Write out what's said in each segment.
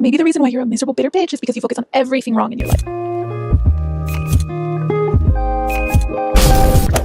Maybe the reason why you're a miserable, bitter bitch is because you focus on everything wrong in your life.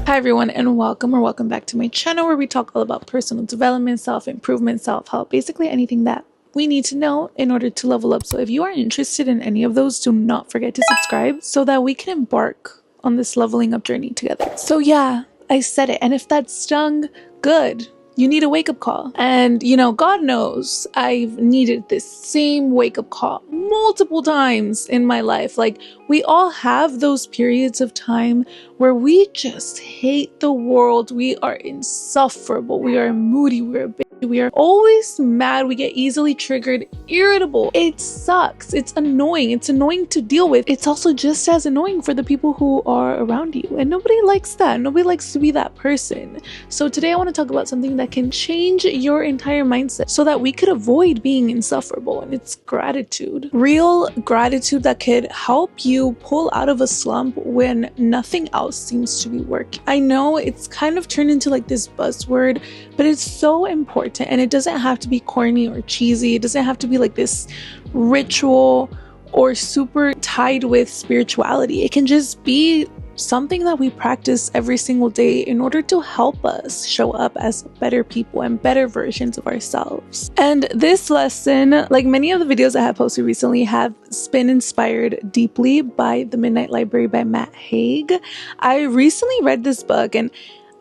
Hi everyone, and welcome back to my channel where we talk all about personal development, self-improvement, self-help, basically anything that we need to know in order to level up. So if you are interested in any of those, do not forget to subscribe so that we can embark on this leveling up journey together. So yeah, I said it, and if that stung, good. You need a wake-up call. And you know, God knows I've needed this same wake-up call multiple times in my life. Like, we all have those periods of time where we just hate the world. We are insufferable. We are moody. We are always mad. We get easily triggered, irritable. It sucks. It's annoying. It's annoying to deal with. It's also just as annoying for the people who are around you. And nobody likes that. Nobody likes to be that person. So today I want to talk about something that can change your entire mindset so that we could avoid being insufferable. And it's gratitude. Real gratitude that could help you pull out of a slump when nothing else seems to be working. I know it's kind of turned into like this buzzword, but it's so important. And it doesn't have to be corny or cheesy. It doesn't have to be like this ritual or super tied with spirituality. It can just be something that we practice every single day in order to help us show up as better people and better versions of ourselves. And this lesson, like many of the videos I have posted recently, have been inspired deeply by The Midnight Library by Matt Haig. I recently read this book and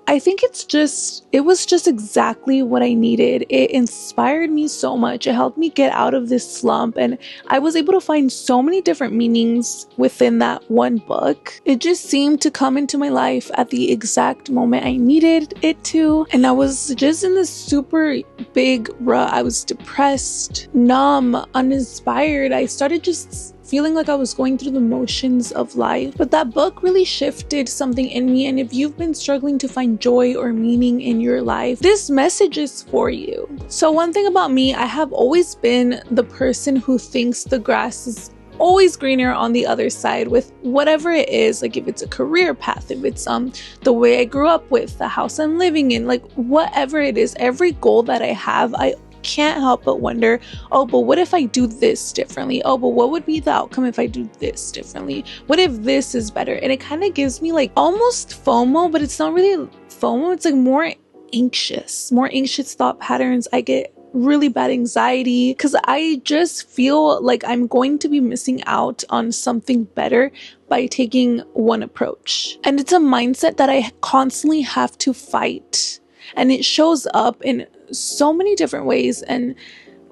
I think it was just exactly what I needed. It inspired me so much. It helped me get out of this slump, and I was able to find so many different meanings within that one book. It just seemed to come into my life at the exact moment I needed it to, and I was just in this super big rut. I was depressed, numb, uninspired. I started just feeling like I was going through the motions of life. But that book really shifted something in me, and if you've been struggling to find joy or meaning in your life, this message is for you. So one thing about me, I have always been the person who thinks the grass is always greener on the other side with whatever it is. Like if it's a career path, if it's the way I grew up with, the house I'm living in, like whatever it is, every goal that I have, I can't help but wonder, oh, but what if I do this differently? Oh, but what would be the outcome if I do this differently? What if this is better? And it kind of gives me like almost FOMO, but it's not really FOMO. It's like more anxious thought patterns. I get really bad anxiety because I just feel like I'm going to be missing out on something better by taking one approach. And it's a mindset that I constantly have to fight. And it shows up in so many different ways, and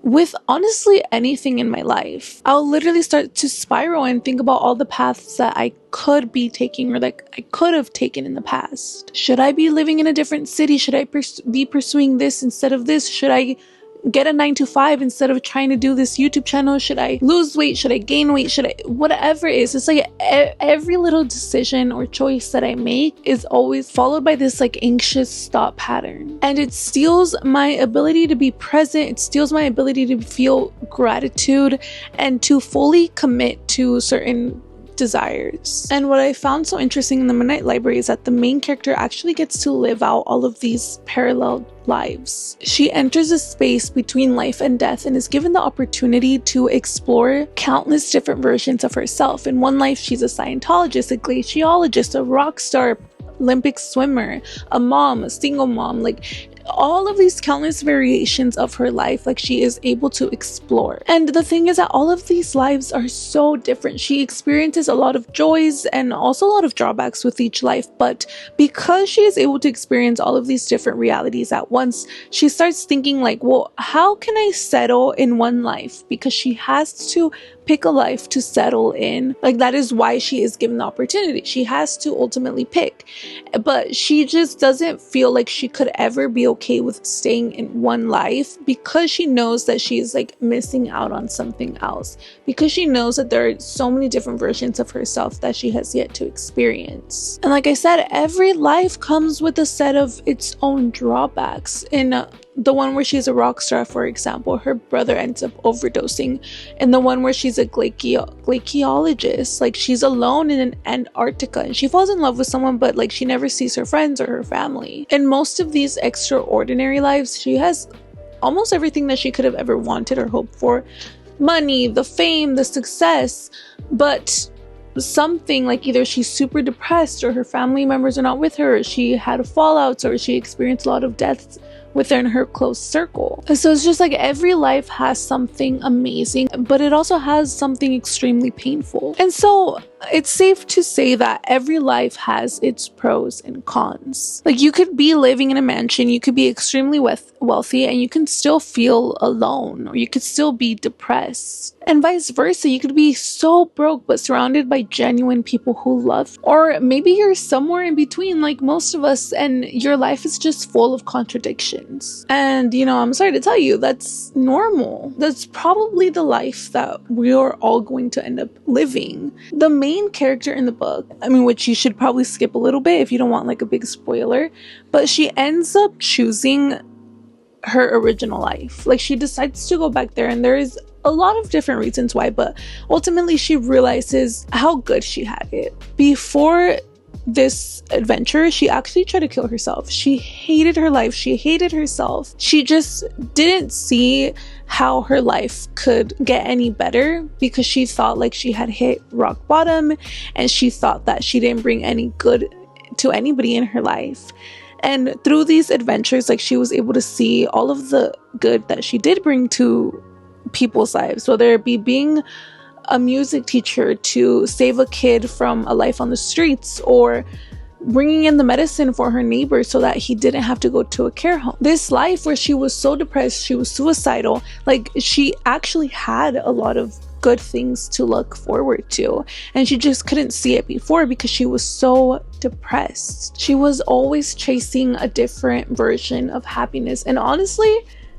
with honestly anything in my life. I'll literally start to spiral and think about all the paths that I could be taking or like I could have taken in the past. Should I be living in a different city? Should I be pursuing this instead of this? Should I get a 9-to-5 instead of trying to do this YouTube channel? Should I lose weight? Should I gain weight? Should I, whatever it is, it's like every little decision or choice that I make is always followed by this like anxious thought pattern. And it steals my ability to be present. It steals my ability to feel gratitude and to fully commit to certain desires. And what I found so interesting in The Midnight Library is that the main character actually gets to live out all of these parallel lives. She enters a space between life and death and is given the opportunity to explore countless different versions of herself. In one life, she's a Scientologist, a glaciologist, a rock star, Olympic swimmer, a mom, a single mom, like all of these countless variations of her life, like she is able to explore. And the thing is that all of these lives are so different. She experiences a lot of joys and also a lot of drawbacks with each life, but because she is able to experience all of these different realities at once, she starts thinking like, well, how can I settle in one life? Because she has to pick a life to settle in. Like that is why she is given the opportunity. She has to ultimately pick, but she just doesn't feel like she could ever be okay with staying in one life because she knows that she's like missing out on something else, because she knows that there are so many different versions of herself that she has yet to experience. And like I said, every life comes with a set of its own drawbacks. In the one where she's a rock star, for example, her brother ends up overdosing. And the one where she's a glaciologist, like she's alone in Antarctica and she falls in love with someone, but like she never sees her friends or her family. In most of these extraordinary lives, she has almost everything that she could have ever wanted or hoped for, money, the fame, the success, but something like either she's super depressed or her family members are not with her, or she had fallouts, or she experienced a lot of deaths within her close circle. So it's just like every life has something amazing, but it also has something extremely painful. And so it's safe to say that every life has its pros and cons. Like you could be living in a mansion, you could be extremely wealthy, and you can still feel alone, or you could still be depressed. And vice versa, you could be so broke but surrounded by genuine people who love you. Or maybe you're somewhere in between like most of us, and your life is just full of contradictions. And I'm sorry to tell you, that's normal. That's probably the life that we are all going to end up living. The main character in the book, which you should probably skip a little bit if you don't want like a big spoiler, but she ends up choosing her original life. Like she decides to go back there, and there is a lot of different reasons why, but ultimately she realizes how good she had it. Before this adventure, she actually tried to kill herself. She hated her life. She hated herself. She just didn't see how her life could get any better, because she thought like she had hit rock bottom, and she thought that she didn't bring any good to anybody in her life. And through these adventures, like she was able to see all of the good that she did bring to people's lives, whether it be being a music teacher to save a kid from a life on the streets, or bringing in the medicine for her neighbor so that he didn't have to go to a care home. This life where she was so depressed, she was suicidal, like she actually had a lot of good things to look forward to, and she just couldn't see it before because she was so depressed. She was always chasing a different version of happiness, and honestly,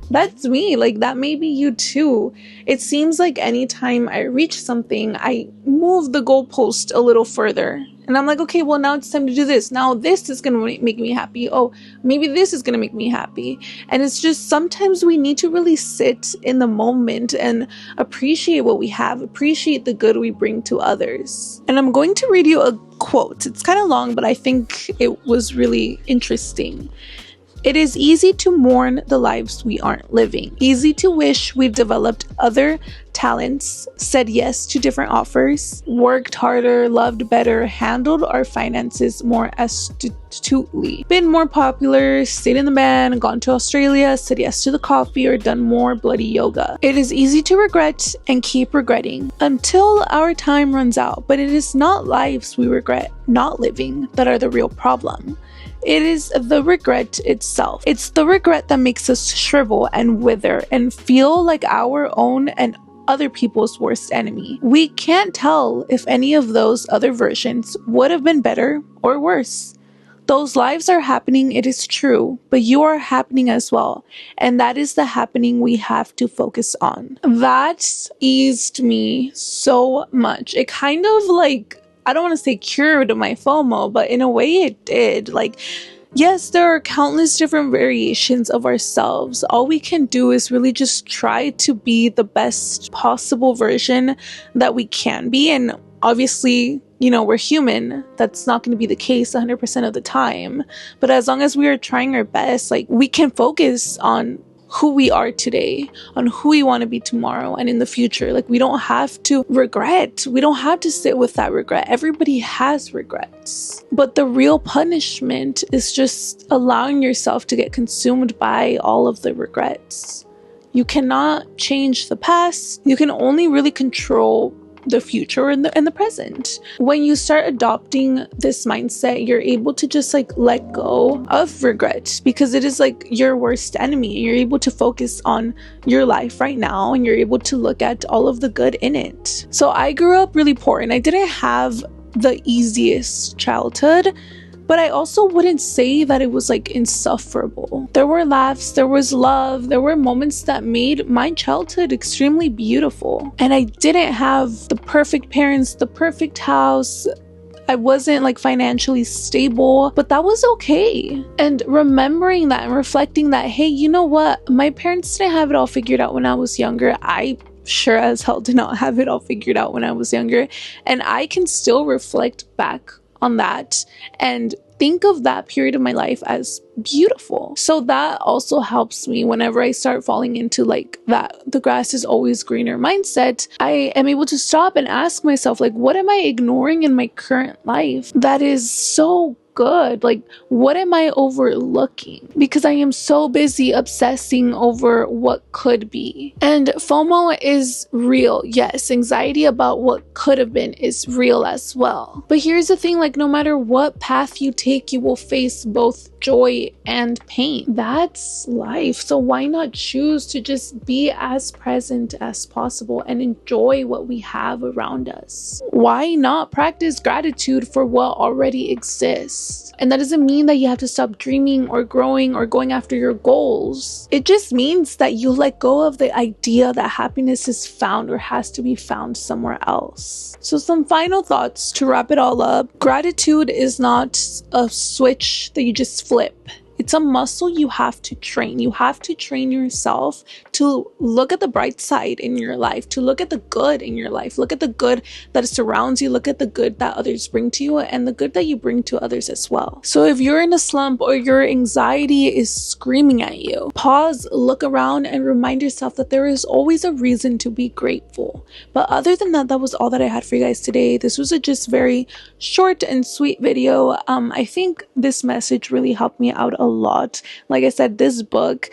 that's me. Like that may be you too. It seems like anytime I reach something, I move the goalpost a little further. And I'm like, okay, well now it's time to do this. Now this is going to make me happy. Oh, maybe this is going to make me happy. And it's just sometimes we need to really sit in the moment and appreciate what we have, appreciate the good we bring to others. And I'm going to read you a quote. It's kind of long, but I think it was really interesting. It is easy to mourn the lives we aren't living. Easy to wish we'd developed other talents, said yes to different offers, worked harder, loved better, handled our finances more astutely, been more popular, stayed in the band, gone to Australia, said yes to the coffee, or done more bloody yoga. It is easy to regret and keep regretting until our time runs out, but it is not lives we regret not living that are the real problem. It is the regret itself. It's the regret that makes us shrivel and wither and feel like our own and other people's worst enemy. We can't tell if any of those other versions would have been better or worse. Those lives are happening, it is true, but you are happening as well. And that is the happening we have to focus on. That eased me so much. It kind of like, I don't want to say cured my FOMO, but in a way it did. Like, yes, there are countless different variations of ourselves. All we can do is really just try to be the best possible version that we can be. And obviously, we're human. That's not going to be the case 100% of the time. But as long as we are trying our best, like we can focus on who we are today, on who we want to be tomorrow and in the future. Like we don't have to regret. We don't have to sit with that regret. Everybody has regrets. But the real punishment is just allowing yourself to get consumed by all of the regrets. You cannot change the past. You can only really control the future and the present. When you start adopting this mindset, you're able to just like let go of regret, because it is like your worst enemy. You're able to focus on your life right now, and you're able to look at all of the good in it. So I grew up really poor, and I didn't have the easiest childhood, but I also wouldn't say that it was like insufferable. There were laughs, there was love, there were moments that made my childhood extremely beautiful. And I didn't have the perfect parents, the perfect house. I wasn't like financially stable, but that was okay. And remembering that and reflecting that, hey, you know what? My parents didn't have it all figured out when I was younger. I sure as hell did not have it all figured out when I was younger. And I can still reflect back on that and think of that period of my life as beautiful. So that also helps me whenever I start falling into like that the grass is always greener mindset. I am able to stop and ask myself, like, what am I ignoring in my current life that is so good? Like, what am I overlooking? Because I am so busy obsessing over what could be. And FOMO is real. Yes, anxiety about what could have been is real as well. But here's the thing, like, no matter what path you take, you will face both joy and pain. That's life. So why not choose to just be as present as possible and enjoy what we have around us? Why not practice gratitude for what already exists? And that doesn't mean that you have to stop dreaming or growing or going after your goals. It just means that you let go of the idea that happiness is found or has to be found somewhere else. So some final thoughts to wrap it all up. Gratitude is not a switch that you just flip. It's a muscle you have to train. You have to train yourself to look at the bright side in your life, to look at the good in your life, look at the good that surrounds you, look at the good that others bring to you, and the good that you bring to others as well. So if you're in a slump or your anxiety is screaming at you, pause, look around, and remind yourself that there is always a reason to be grateful. But other than that, that was all that I had for you guys today. This was a just very short and sweet video. I think this message really helped me out a lot. Like I said, this book,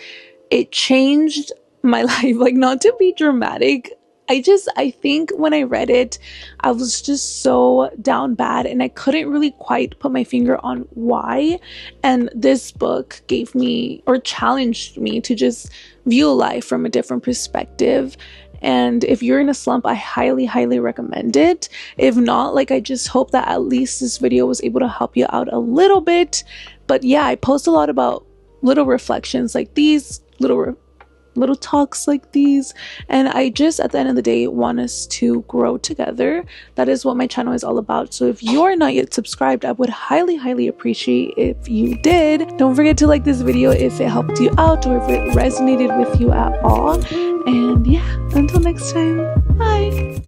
it changed my life. Like, not to be dramatic, I think when I read it, I was just so down bad and I couldn't really quite put my finger on why. And this book gave me, or challenged me, to just view life from a different perspective. And if you're in a slump, I highly, highly recommend it. If not, like, I just hope that at least this video was able to help you out a little bit. But yeah, I post a lot about little reflections like these, little talks like these, and I just, at the end of the day, want us to grow together. That is what my channel is all about. So if you are not yet subscribed, I would highly, highly appreciate if you did. Don't forget to like this video if it helped you out or if it resonated with you at all. And yeah, until next time, bye.